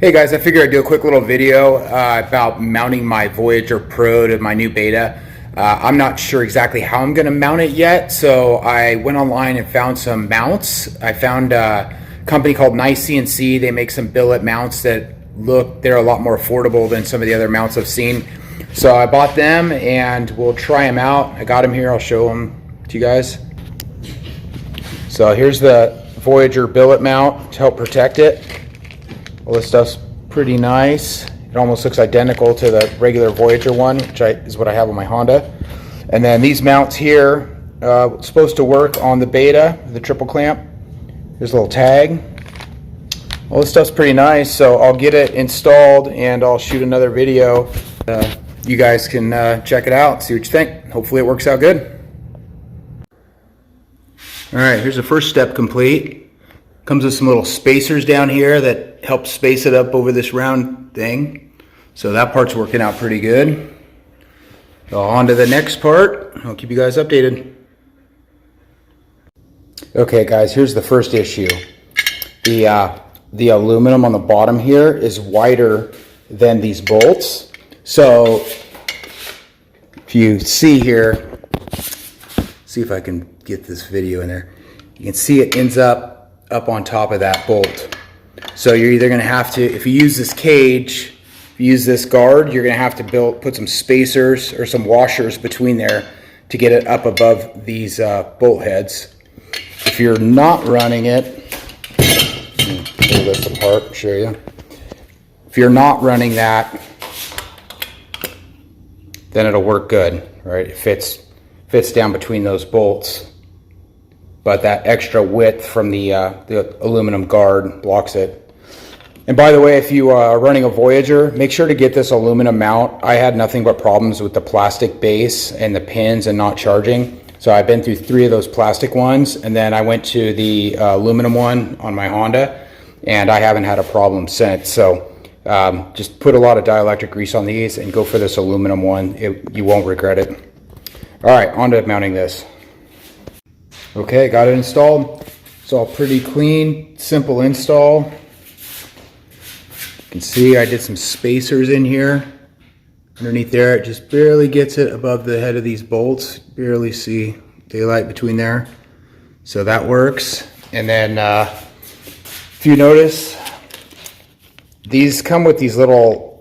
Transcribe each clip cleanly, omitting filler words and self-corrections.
Hey guys, I figured I'd do a quick little video about mounting my Voyager Pro to my new beta. I'm not sure exactly how I'm going to mount it yet, so I went online and found some mounts. I found a company called Nice CNC. They make some billet mounts that they're a lot more affordable than some of the other mounts I've seen. So I bought them and we'll try them out. I got them here, I'll show them to you guys. So here's the Voyager billet mount to help protect it. All this stuff's pretty nice. It almost looks identical to the regular Voyager one, which is what I have on my Honda. And then these mounts here, supposed to work on the beta, the triple clamp. Here's a little tag. All this stuff's pretty nice, so I'll get it installed and I'll shoot another video. You guys can check it out, see what you think. Hopefully it works out good. All right, here's the first step complete. Comes with some little spacers down here that help space it up over this round thing. So that part's working out pretty good. So on to the next part. I'll keep you guys updated. Okay guys, here's the first issue. The aluminum on the bottom here is wider than these bolts. So if you see here, see if I can get this video in there. You can see it ends up on top of that bolt. So you're either going to have to, if you use this cage, if you use this guard, you're going to have to put some spacers or some washers between there to get it up above these bolt heads. If you're not running it, pull this apart and show you. If you're not running that, then it'll work good, right? It fits down between those bolts. But that extra width from the aluminum guard blocks it. And by the way, if you are running a Voyager, make sure to get this aluminum mount. I had nothing but problems with the plastic base and the pins and not charging. So I've been through 3 of those plastic ones, and then I went to the aluminum one on my Honda, and I haven't had a problem since. So just put a lot of dielectric grease on these and go for this aluminum one. You won't regret it. All right, on to mounting this. Okay, got it installed. It's all pretty clean, simple install. You can see I did some spacers in here. Underneath there, it just barely gets it above the head of these bolts. Barely see daylight between there. So that works. And then if you notice, these come with these little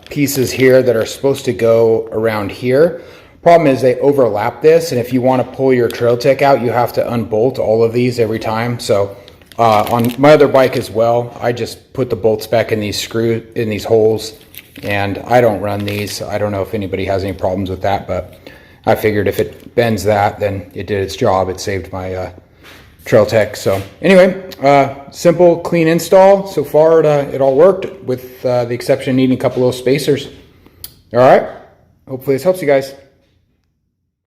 pieces here that are supposed to go around here. Problem is they overlap this, and if you want to pull your trail tech out, you have to unbolt all of these every time. So on my other bike as well, I just put the bolts back in these holes, and I don't run these. I don't know if anybody has any problems with that, but I figured if it bends that, then it did its job. It saved my trail tech. So anyway, simple, clean install. So far it all worked, with the exception of needing a couple of spacers. All right, hopefully this helps you guys.